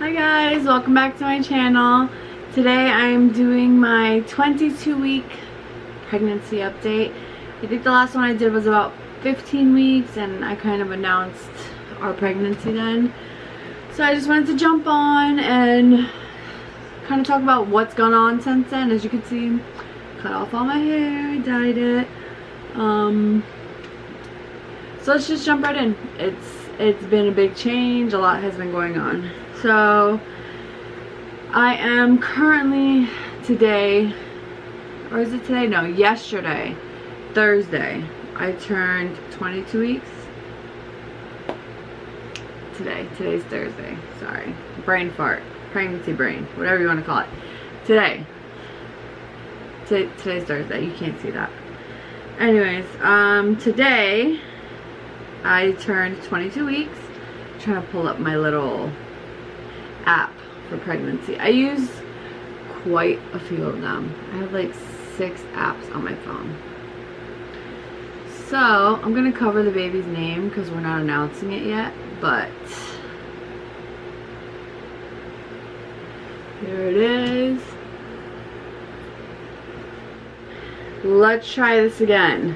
Hi guys, welcome back to my channel. Today I'm doing my 22-week pregnancy update. I think the last one I did was about 15 weeks and I kind of announced our pregnancy then. So I just wanted to jump on and kind of talk about what's gone on since then. As you can see, cut off all my hair, I dyed it. So let's just jump right in. It's been a big change, a lot has been going on. So I am currently today, or is it today? No, yesterday, Thursday, I turned 22 weeks. Today's Thursday, sorry. Brain fart, pregnancy brain, whatever you want to call it. Today's Thursday, you can't see that. Anyways, today I turned 22 weeks. I'm trying to pull up my little app for pregnancy. I use quite a few of them. I have like 6 apps on my phone. So I'm gonna cover the baby's name because we're not announcing it yet, but here it is. Let's try this again.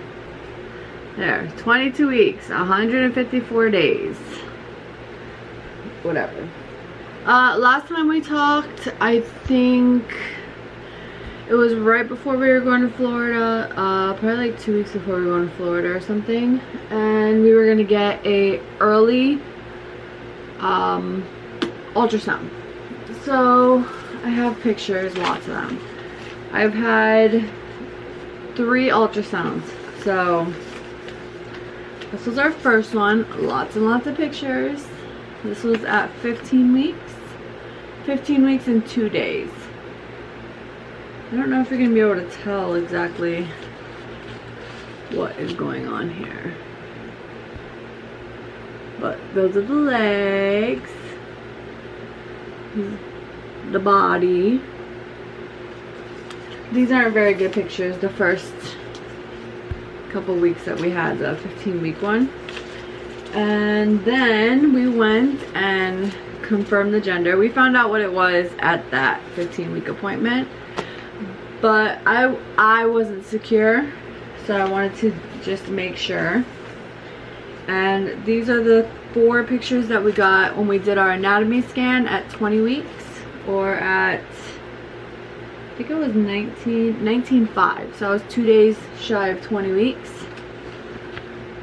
There, 22 weeks, 154 days. Whatever. Last time we talked, I think it was right before we were going to Florida, probably like 2 weeks before we were going to Florida or something, and we were gonna get a early ultrasound. So I have pictures, lots of them. I've had 3 ultrasounds. So this was our first one, lots and lots of pictures. This was at 15 weeks. 15 weeks and 2 days. I don't know if you're going to be able to tell exactly what is going on here. But those are the legs. The body. These aren't very good pictures. The first couple weeks that we had, the 15-week one. And then we went and confirmed the gender. We found out what it was at that 15-week appointment, but I wasn't secure, so I wanted to just make sure. And these are the 4 pictures that we got when we did our anatomy scan at 20 weeks, or at, I think it was 19.5, so I was 2 days shy of 20 weeks.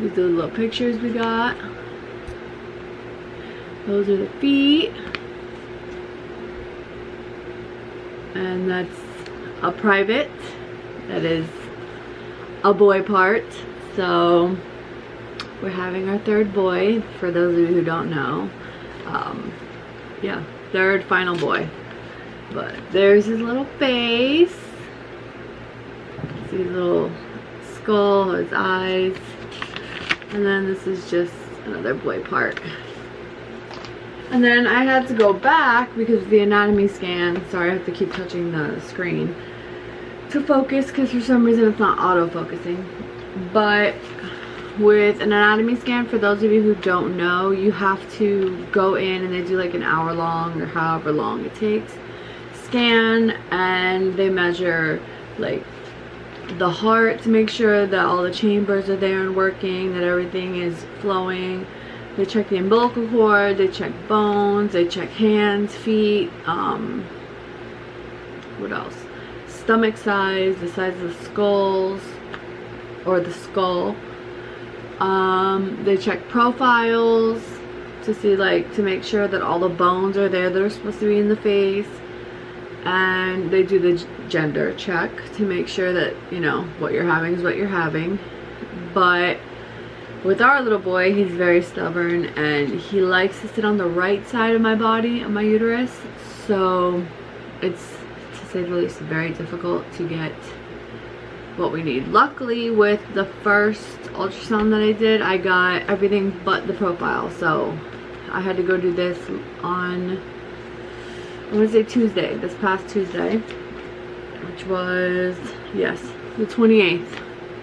These are the little pictures we got. Those are the feet. And that's a private. That is a boy part. So we're having our 3rd boy, for those of you who don't know. Yeah, 3rd final boy. But there's his little face. See his little skull, his eyes. And then this is just another boy part. And then I had to go back because of the anatomy scan. Sorry, I have to keep touching the screen to focus because for some reason it's not auto-focusing. But with an anatomy scan, for those of you who don't know, you have to go in and they do like an hour-long or however long it takes scan, and they measure like the heart to make sure that all the chambers are there and working, that everything is flowing. They check the umbilical cord, they check bones, they check hands, feet, what else? Stomach size, the size of the skulls, or the skull. They check profiles to see, like, to make sure that all the bones are there that are supposed to be in the face. And they do the gender check to make sure that, you know, what you're having is what you're having. But with our little boy, he's very stubborn and he likes to sit on the right side of my body, of my uterus. So it's, to say the least, very difficult to get what we need. Luckily, with the first ultrasound that I did, I got everything but the profile. So I had to go do this on, I want to say Tuesday, this past Tuesday, which was, yes, the 28th,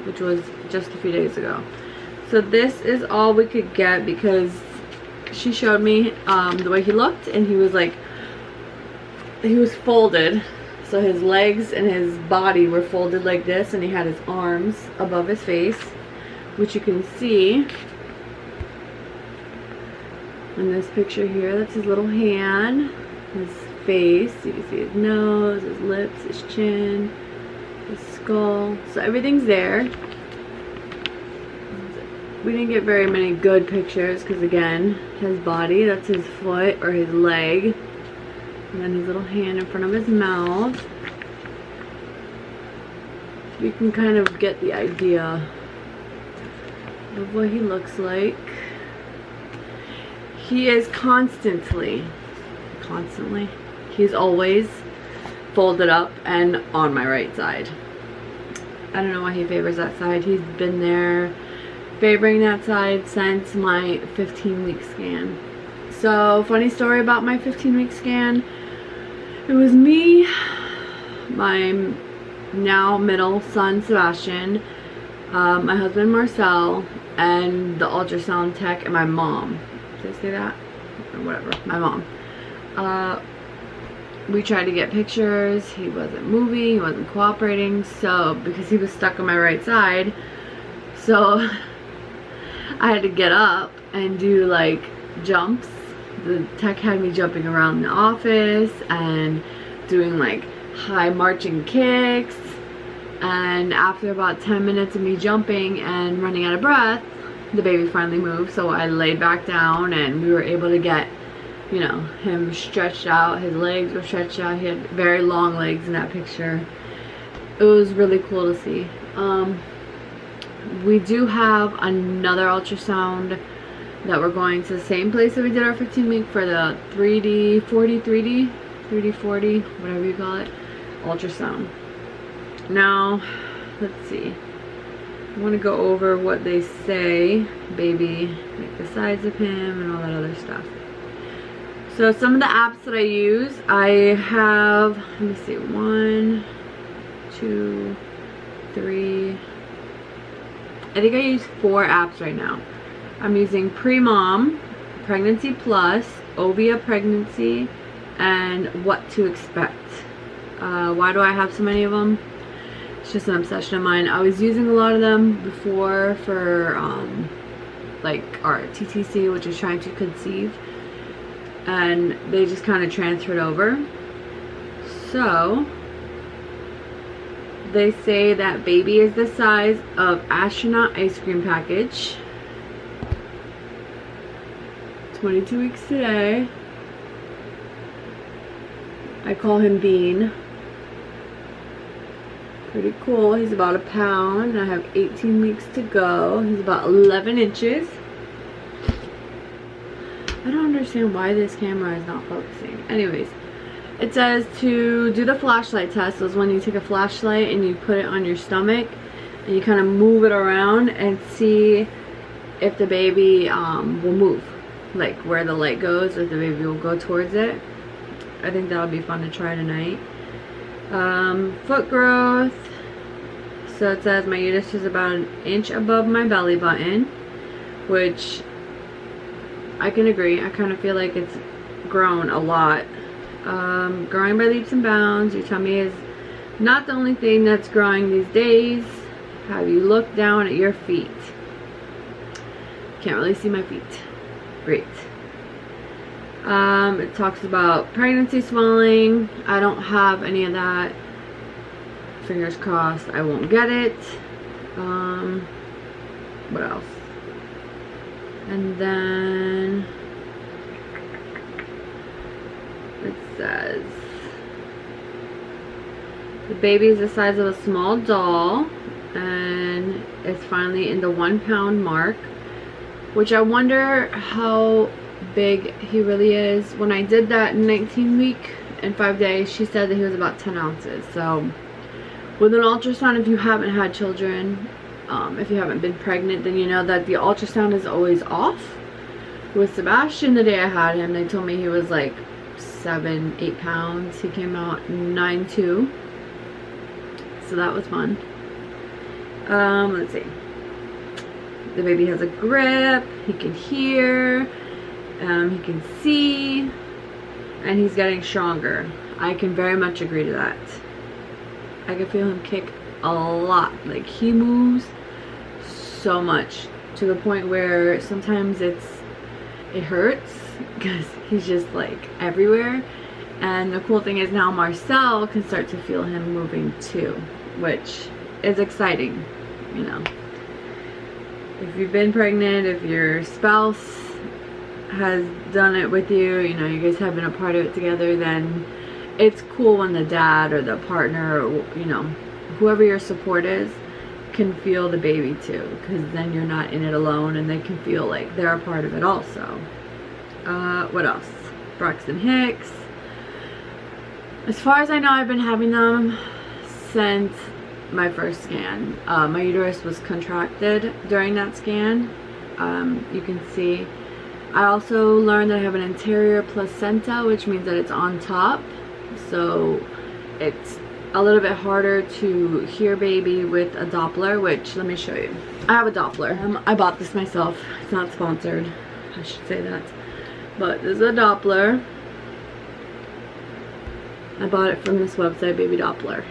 which was just a few days ago. So this is all we could get because she showed me the way he looked, and he was like he was folded. So his legs and his body were folded like this, and he had his arms above his face, which you can see in this picture here. That's his little hand, his face. You can see his nose, his lips, his chin, his skull. So everything's there. We didn't get very many good pictures because, again, his body, that's his foot or his leg. And then his little hand in front of his mouth. You can kind of get the idea of what he looks like. He is constantly, he's always folded up and on my right side. I don't know why he favors that side. He's been there favoring that side since my 15-week scan. So, funny story about my 15-week scan. It was me, my now middle son Sebastian, my husband Marcel, and the ultrasound tech, and my mom. Did I say that? Or whatever. My mom. We tried to get pictures. He wasn't moving. He wasn't cooperating. So, because he was stuck on my right side, so I had to get up and do like jumps. The tech had me jumping around the office and doing like high marching kicks, and after about 10 minutes of me jumping and running out of breath, the baby finally moved. So I laid back down and we were able to get, you know, him stretched out. His legs were stretched out. He had very long legs in that picture. It was really cool to see. We do have another ultrasound that we're going to the same place that we did our 15-week for the 3D, 40, whatever you call it, ultrasound. Now, let's see. I want to go over what they say, baby, like the size of him and all that other stuff. So some of the apps that I use, I have, let me see, 1, 2, 3, I think I use 4 apps right now. I'm using Pre-Mom, Pregnancy Plus, Ovia Pregnancy, and What to Expect. Why do I have so many of them? It's just an obsession of mine. I was using a lot of them before for like our TTC, which is trying to conceive, and they just kind of transferred over. So they say that baby is the size of astronaut ice cream package. 22 weeks today. I call him Bean. Pretty cool. He's about 1 pound, and I have 18 weeks to go. He's about 11 inches. I don't understand why this camera is not focusing. Anyways, it says to do the flashlight test. So it's when you take a flashlight and you put it on your stomach and you kind of move it around and see if the baby will move. Like where the light goes, if the baby will go towards it. I think that would be fun to try tonight. Foot growth. So it says my uterus is about 1 inch above my belly button, which I can agree. I kind of feel like it's grown a lot. Growing by leaps and bounds. Your tummy is not the only thing that's growing these days. Have you looked down at your feet? Can't really see my feet. Great. It talks about pregnancy swelling. I don't have any of that. Fingers crossed I won't get it. What else? And then it says the baby is the size of a small doll and it's finally in the 1 pound mark, which I wonder how big he really is. When I did that 19 week and 5 days, she said that he was about 10 ounces. So with an ultrasound, if you haven't had children, if you haven't been pregnant, then you know that the ultrasound is always off. With Sebastian, the day I had him, they told me he was like 7-8 pounds. He came out 9'2". So that was fun. Let's see. The baby has a grip. He can hear. He can see. And he's getting stronger. I can very much agree to that. I can feel him kick a lot. Like, he moves so much to the point where sometimes it hurts because he's just like everywhere. And the cool thing is now Marcel can start to feel him moving too, which is exciting, you know. If you've been pregnant, if your spouse has done it with you, you know, you guys have been a part of it together, then it's cool when the dad or the partner, or, you know, whoever your support is, can feel the baby too, because then you're not in it alone and they can feel like they're a part of it also. What else? Braxton Hicks. As far as I know, I've been having them since my first scan. My uterus was contracted during that scan. You can see. I also learned that I have an anterior placenta, which means that it's on top. So it's a little bit harder to hear baby with a Doppler, which, let me show you. I have a Doppler. I bought this myself. It's not sponsored. I should say that. But this is a Doppler. I bought it from this website, Baby Doppler.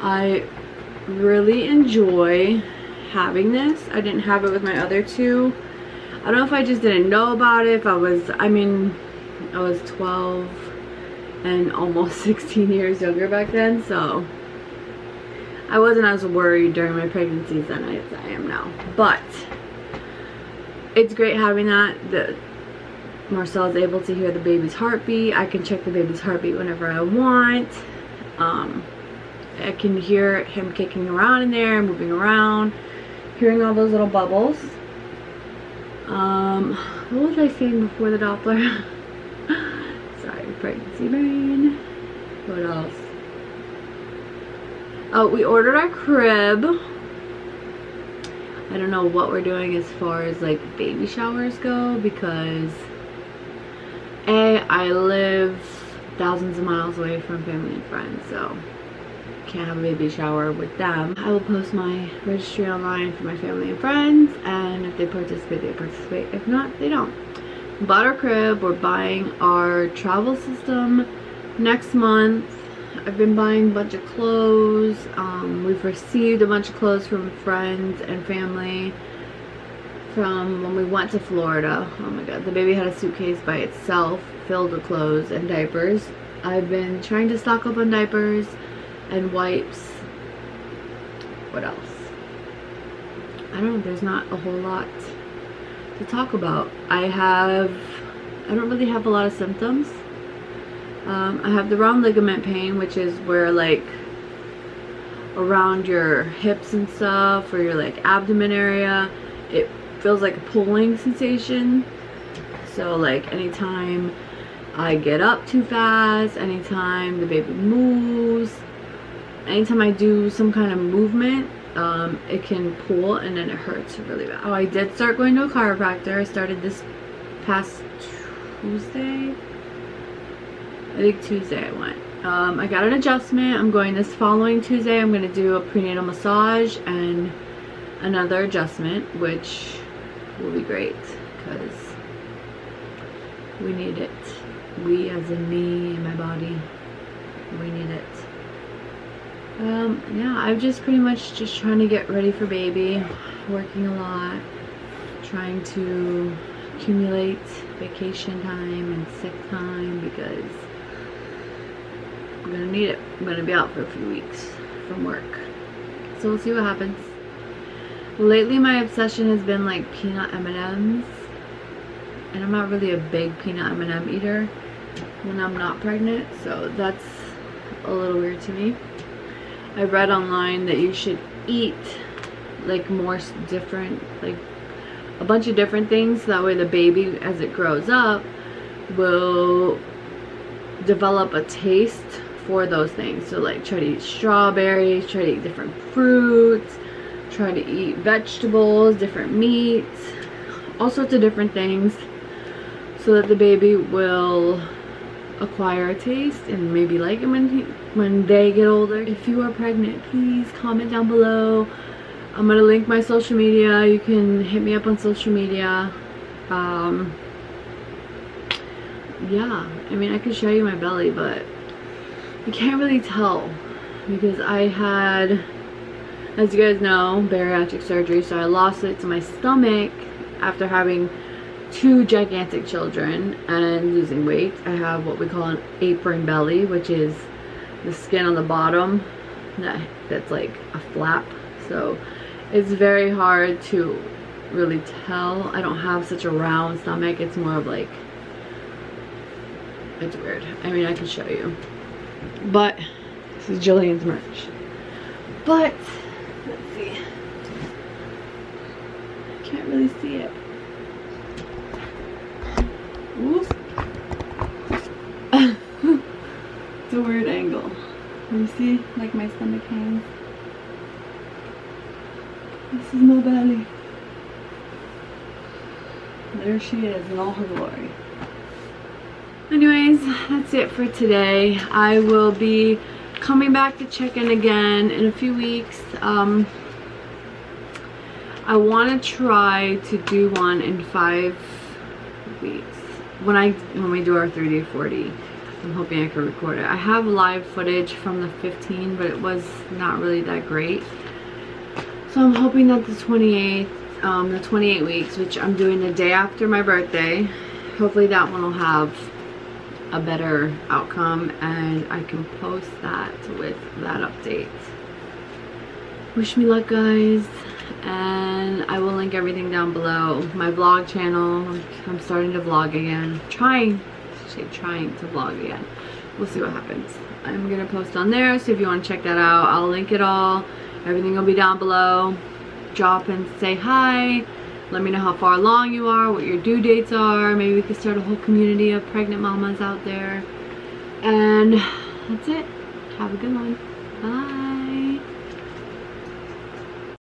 I really enjoy having this. I didn't have it with my other two. I don't know if I just didn't know about it. If I was 12 and almost 16 years younger back then, so I wasn't as worried during my pregnancies than I am now. But it's great having that. Marcel is able to hear the baby's heartbeat. I can check the baby's heartbeat whenever I want. I can hear him kicking around in there, moving around, hearing all those little bubbles. What was I saying before the Doppler? Sorry, pregnancy brain. What else? Oh, we ordered our crib. I don't know what we're doing as far as like baby showers go, because I live thousands of miles away from family and friends, so can't have a baby shower with them. I will post my registry online for my family and friends, and if they participate, they participate. If not, they don't. Bought our crib. We're buying our travel system next month. I've been buying a bunch of clothes. We've received a bunch of clothes from friends and family from when we went to Florida. Oh my god, the baby had a suitcase by itself filled with clothes and diapers. I've been trying to stock up on diapers and wipes. What else? I don't know, there's not a whole lot to talk about. I don't really have a lot of symptoms. I have the round ligament pain, which is where like around your hips and stuff, or your like abdomen area, it feels like a pulling sensation. So like anytime I get up too fast, anytime the baby moves, anytime I do some kind of movement, it can pull and then it hurts really bad. Oh, I did start going to a chiropractor. I started this past Tuesday. I think Tuesday I went. I got an adjustment. I'm going this following Tuesday. I'm going to do a prenatal massage and another adjustment, which will be great because we need it. We, as in me and my body, we need it. Yeah, I'm just pretty much just trying to get ready for baby, working a lot, trying to accumulate vacation time and sick time because I'm gonna need it. I'm gonna be out for a few weeks from work, so we'll see what happens. Lately my obsession has been like peanut M&Ms, and I'm not really a big peanut M&M eater when I'm not pregnant, so that's a little weird to me. I read online that you should eat like more different, like a bunch of different things, so that way the baby as it grows up will develop a taste for those things. So like try to eat strawberries, try to eat different fruits, try to eat vegetables, different meats, all sorts of different things, so that the baby will acquire a taste and maybe like it when they get older. If you are pregnant, please comment down below. I'm gonna link my social media. You can hit me up on social media. yeah, I mean, I could show you my belly, but you can't really tell because I had, as you guys know, bariatric surgery, so I lost it to my stomach after having 2 gigantic children and losing weight. I have what we call an apron belly, which is the skin on the bottom that's like a flap, so it's very hard to really tell. I don't have such a round stomach. It's more of like, it's weird. I mean, I can show you, but this is Jillian's merch. But let's see, I can't really see it. Oops. It's a weird angle. You see, like my stomach hangs. This is my belly. There she is in all her glory. Anyways, that's it for today. I will be coming back to check in again in a few weeks. I want to try to do one in 5 weeks. When we do our 30 to 40, I'm hoping I can record it. I have live footage from the 15, but it was not really that great. So I'm hoping that the 28 weeks, which I'm doing the day after my birthday, hopefully that one will have a better outcome and I can post that with that update. Wish me luck, guys, and I will link everything down below. My vlog channel, I'm starting to vlog again. Trying to vlog again. We'll see what happens. I'm gonna post on there, so if you want to check that out, I'll link it all. Everything will be down below. Drop and say hi. Let me know how far along you are, what your due dates are. Maybe we could start a whole community of pregnant mamas out there. And that's it. Have a good one. Bye.